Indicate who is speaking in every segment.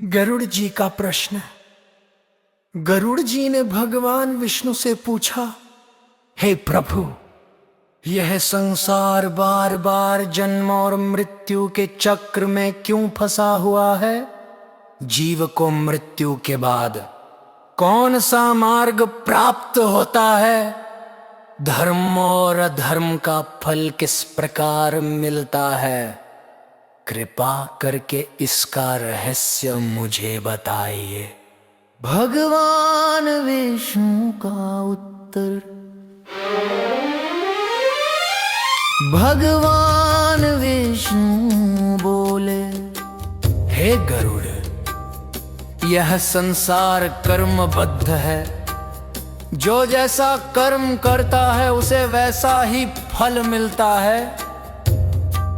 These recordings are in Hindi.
Speaker 1: गरुड़ जी का प्रश्न। गरुड़ जी ने भगवान विष्णु से पूछा, हे प्रभु, यह संसार बार बार जन्म और मृत्यु के चक्र में क्यों फंसा हुआ है? जीव को मृत्यु के बाद कौन सा मार्ग प्राप्त होता है? धर्म और अधर्म का फल किस प्रकार मिलता है? कृपा करके इसका रहस्य मुझे बताइए। भगवान विष्णु का उत्तर। भगवान विष्णु बोले, हे गरुड़, यह संसार कर्मबद्ध है। जो जैसा कर्म करता है उसे वैसा ही फल मिलता है।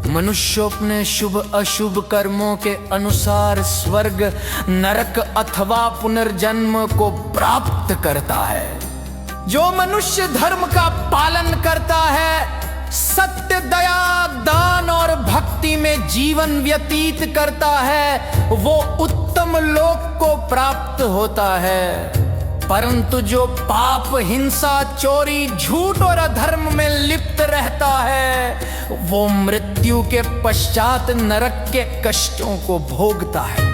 Speaker 1: मनुष्य अपने शुभ अशुभ कर्मों के अनुसार स्वर्ग, नरक अथवा पुनर्जन्म को प्राप्त करता है। जो मनुष्य धर्म का पालन करता है, सत्य, दया, दान और भक्ति में जीवन व्यतीत करता है, वो उत्तम लोक को प्राप्त होता है। परंतु जो पाप, हिंसा, चोरी, झूठ और अधर्म में लिप्त रहता है, वो मृत्यु के पश्चात नरक के कष्टों को भोगता है।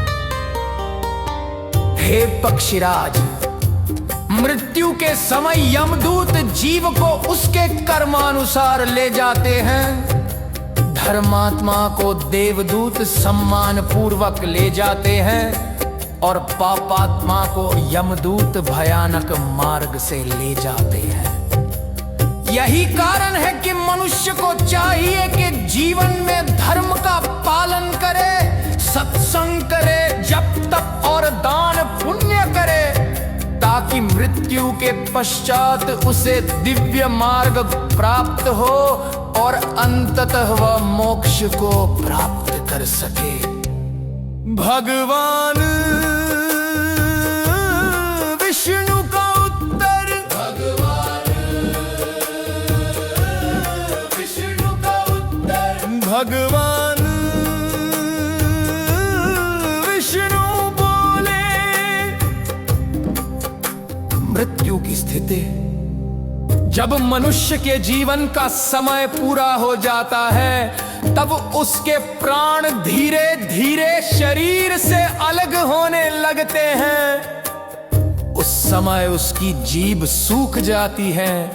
Speaker 1: हे पक्षीराज, मृत्यु के समय यमदूत जीव को उसके कर्मानुसार ले जाते हैं। धर्मात्मा को देवदूत सम्मान पूर्वक ले जाते हैं और पापात्मा को यमदूत भयानक मार्ग से ले जाते हैं। यही कारण है कि मनुष्य को चाहिए कि जीवन में धर्म का पालन करे, सत्संग करे, जप तप और दान पुण्य करे, ताकि मृत्यु के पश्चात उसे दिव्य मार्ग प्राप्त हो और अंततः वह मोक्ष को प्राप्त कर सके। भगवान विष्णु का उत्तर। भगवान विष्णु का उत्तर। भगवान विष्णु बोले, मृत्यु की स्थिति जब मनुष्य के जीवन का समय पूरा हो जाता है, तब उसके प्राण धीरे धीरे शरीर से अलग होने लगते हैं। उस समय उसकी जीभ सूख जाती है,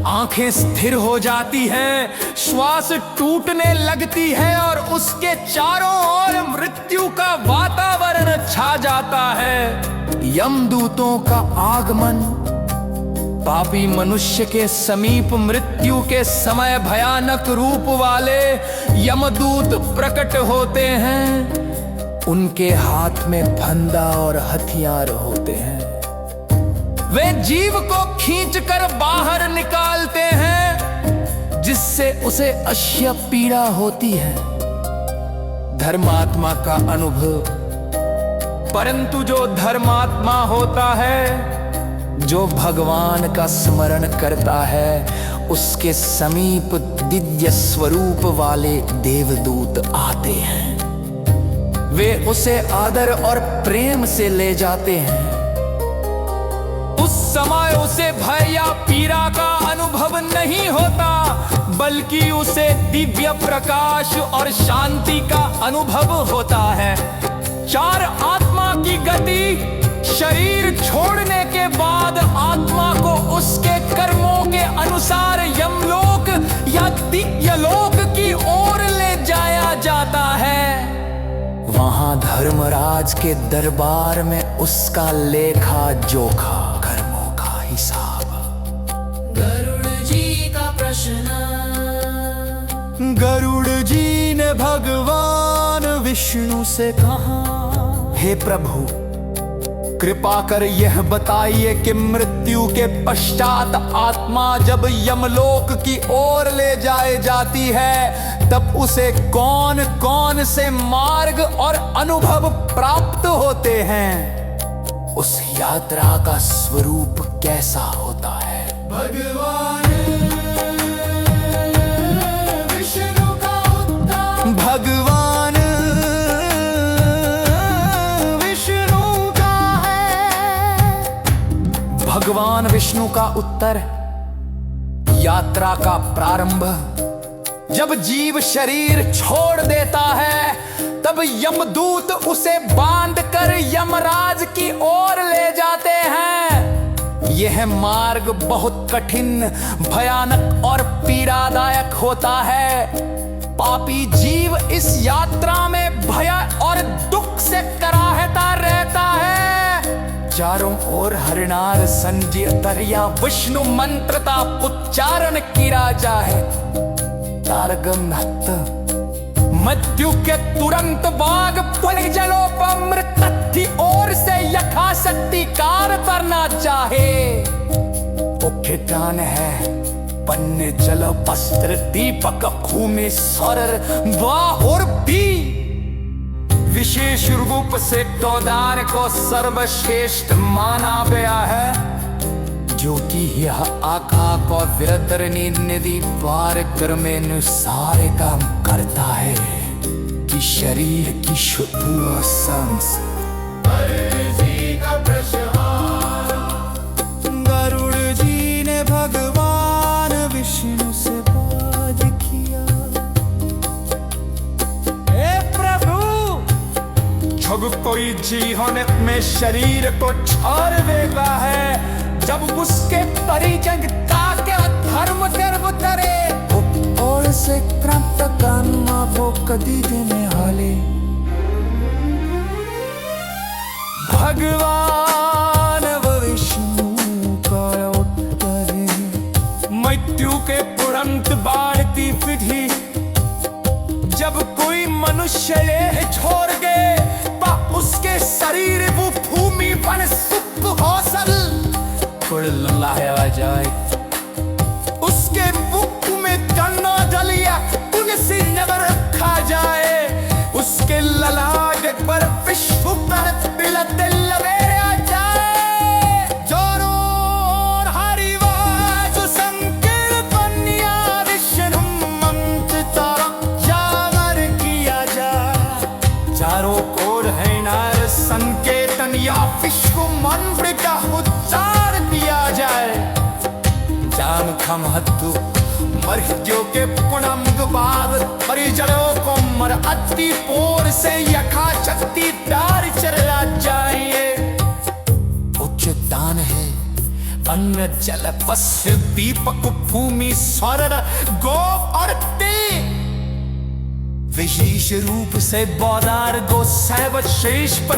Speaker 1: आंखें स्थिर हो जाती हैं, श्वास टूटने लगती है और उसके चारों ओर मृत्यु का वातावरण छा जाता है। यमदूतों का आगमन पापी मनुष्य के समीप मृत्यु के समय भयानक रूप वाले यमदूत प्रकट होते हैं। उनके हाथ में फंदा और हथियार होते हैं। वे जीव को खींचकर बाहर निकालते हैं, जिससे उसे अश्य पीड़ा होती है। धर्मात्मा का अनुभव। परंतु जो धर्मात्मा होता है, जो भगवान का स्मरण करता है, उसके समीप दिव्य स्वरूप वाले देवदूत आते हैं। वे उसे आदर और प्रेम से ले जाते हैं। उस समय उसे भय या पीड़ा का अनुभव नहीं होता, बल्कि उसे दिव्य प्रकाश और शांति का अनुभव होता है। चार आत्मा की गति। शरीर छोड़ने के बाद आत्मा को उसके कर्मों के अनुसार यमलोक या दिव्यलोक की ओर ले जाया जाता है। वहां धर्मराज के दरबार में उसका लेखा जोखा, कर्मों का हिसाब। गरुड़ जी का प्रश्न। गरुड़ जी ने भगवान विष्णु से कहा, हे प्रभु, कृपा कर यह बताइए कि मृत्यु के पश्चात आत्मा जब यमलोक की ओर ले जाए जाती है, तब उसे कौन कौन से मार्ग और अनुभव प्राप्त होते हैं? उस यात्रा का स्वरूप कैसा होता है? भगवान विष्णु का उत्तर। भगवान विष्णु भगवान विष्णु का उत्तर, यात्रा का प्रारंभ। जब जीव शरीर छोड़ देता है तब यमदूत उसे बांधकर यमराज की ओर ले जाते हैं। यह मार्ग बहुत कठिन, भयानक और पीड़ादायक होता है। पापी जीव इस यात्रा में भय और दुख से कराहता रहता है। चारों ओर हरिनार संजीवतरिया विष्णु मंत्र का उच्चारण किया जाए। तारगम मृत्यु के तुरंत बाद पुलिजलोपमृत और से यथाशक्ति कार्य करना चाहे। मुख्य ज्ञान है पन्ने जल वस्त्र दीपक भूमि सर और भी विशेष रूप से गोदान को सर्वश्रेष्ठ माना गया है, जो कि यह आकाश और विरतरणी नदी पार कर में अनुसार काम करता है कि शरीर की शुद्धि और सांस। गरुड़ जी ने भगवान विष्णु से बात किया, हे प्रभु, जब कोई जीवन में शरीर को छोड़ देता है, जब उसके परिजन का धर्म गर्भ करे और से प्राप्त कानमा वो कदी देने वाले भगवान विष्णु का उत्तर है। मृत्यु के तुरंत बाढ़ती विधि, जब कोई मनुष्य ये छोड़ गए उसके शरीर वो भूमि पर सुख हौसल लाया जाए। उसके मुख में गन्ना जलिया तुलसी नगर रखा जाए। उसके ललाट पर विष्णु पर तिलक लगाया जाए। जोरों और हरिवास संकीर्तन या विष्णु मंत्र तारा जागर किया जाए। चारों ओर है नार संकीर्तन या विष्णु मंत्र का उच्चार किया जाए। जान का महत्व मृत्यु के पुनंग बाद परिजनों को मर अति पोर से यथाशक्ति दार चला जाए। उच्च दान है अन्न जल वस्त्र दीपक भूमि स्वर गो और तेल। विशेष रूप से बौदार गो सर्वश्रेष्ठ